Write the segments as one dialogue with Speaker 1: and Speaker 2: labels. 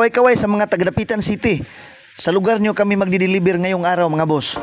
Speaker 1: kaway-kaway sa mga taga-Dapitan City. Sa lugar nyo kami magdi-deliver ngayong araw mga boss.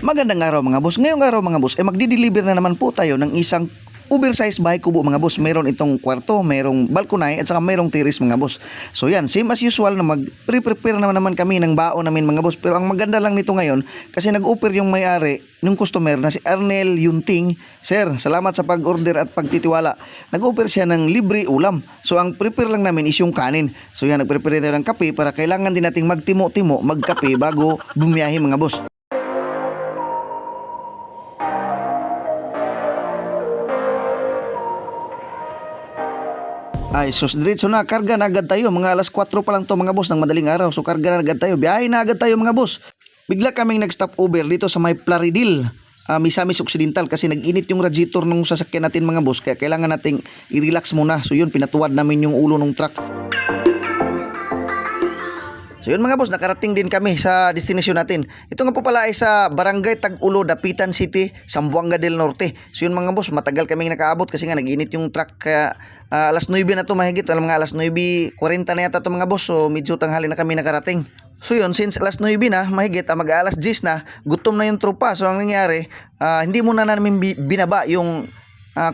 Speaker 1: Magandang araw mga boss. Ngayong araw mga boss ay magdi-deliver na naman po tayo ng isang oversized bahay kubo mga boss. Meron itong kwarto, merong balkonay at saka merong terrace mga boss. So yan, same as usual na mag-prepare naman kami ng baon namin mga boss. Pero ang maganda lang nito ngayon kasi nag-offer yung may-ari ng customer na si Arnel Yunting. Sir, salamat sa pag-order at pagtitiwala. Nag-offer siya ng libre ulam. So ang prepare lang namin is yung kanin. So yan, nag-prepare tayo ng kape para kailangan din nating magtimo-timo, magkape bago bumiyahe mga boss. Ay, sus, diretso na, karga na agad tayo. Mga alas 4 pa lang to mga boss ng madaling araw. So karga na agad tayo, biyahe na agad tayo mga boss. Bigla kaming nag-stop over dito sa may Plaridel, Misamis Occidental kasi nag-init yung radiator ng sasakyan natin mga boss. Kaya kailangan nating i-relax muna. So yun, pinatuwad namin yung ulo ng truck. So yun mga boss, nakarating din kami sa destination natin. Ito nga po pala ay sa Barangay Tag-Ulo, Dapitan City, Zamboanga del Norte. So yun mga boss, matagal kaming nakaabot kasi nga nag-init yung truck. Kaya alas 9 na to mahigit, mga alas 9:40 na yata to mga boss. So medyo tanghali na kami nakarating. So yun, since alas 9 na, mahigit mag-alas 10 na, gutom na yung tropa. So ang nangyari, hindi muna namin binaba yung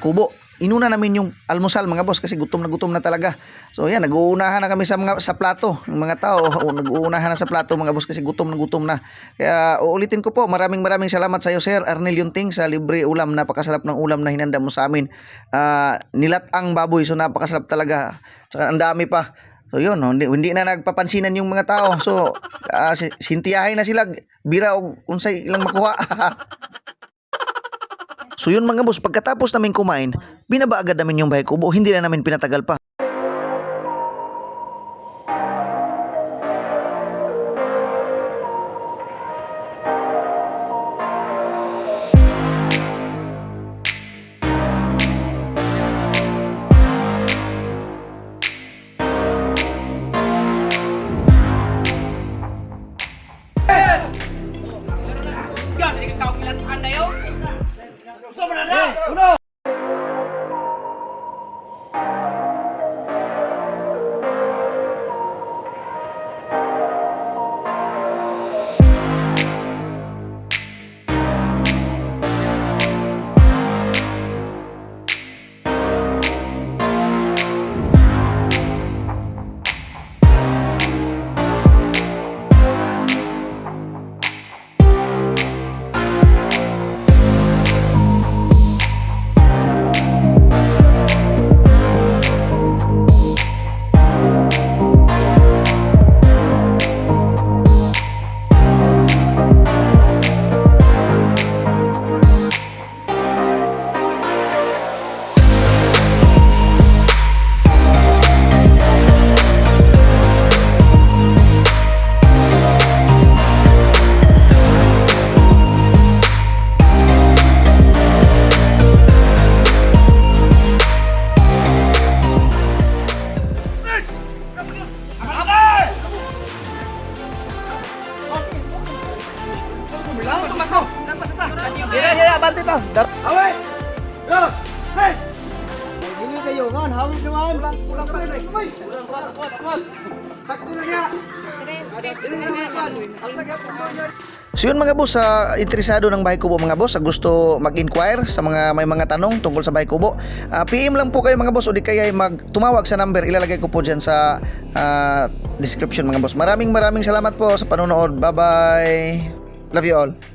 Speaker 1: kubo. Inuna namin yung almusal mga boss kasi gutom na talaga. So yan, nag-uunahan na kami sa plato. Yung mga tao, nag-uunahan na sa plato mga boss kasi gutom na. Kaya uulitin ko po, maraming salamat sa iyo Sir Arnel Yunting sa libre ulam. Napakasarap ng ulam na hinanda mo sa amin. Nilatang baboy, so napakasarap talaga. Saka ang dami pa. So yun, hindi na nagpapansinan yung mga tao. So sintiyahin na sila, bira o unsay ilang makuha. So yun mga boss, pagkatapos namin kumain, binaba agad namin yung bahay kubo, hindi na namin pinatagal pa.
Speaker 2: Away! Yo! Guys! Hindi kayo, ngon, hawig naman. Kulang pa rin. Sakto na niya.
Speaker 1: So yun mga boss, sa interesado ng bahay kubo mga boss, sa gusto mag-inquire sa may mga tanong tungkol sa bahay kubo, PM lang po kayo mga boss o di kaya tumawag sa number, ilalagay ko po dyan sa description mga boss. Maraming salamat po sa panonood. Bye bye. Love you all.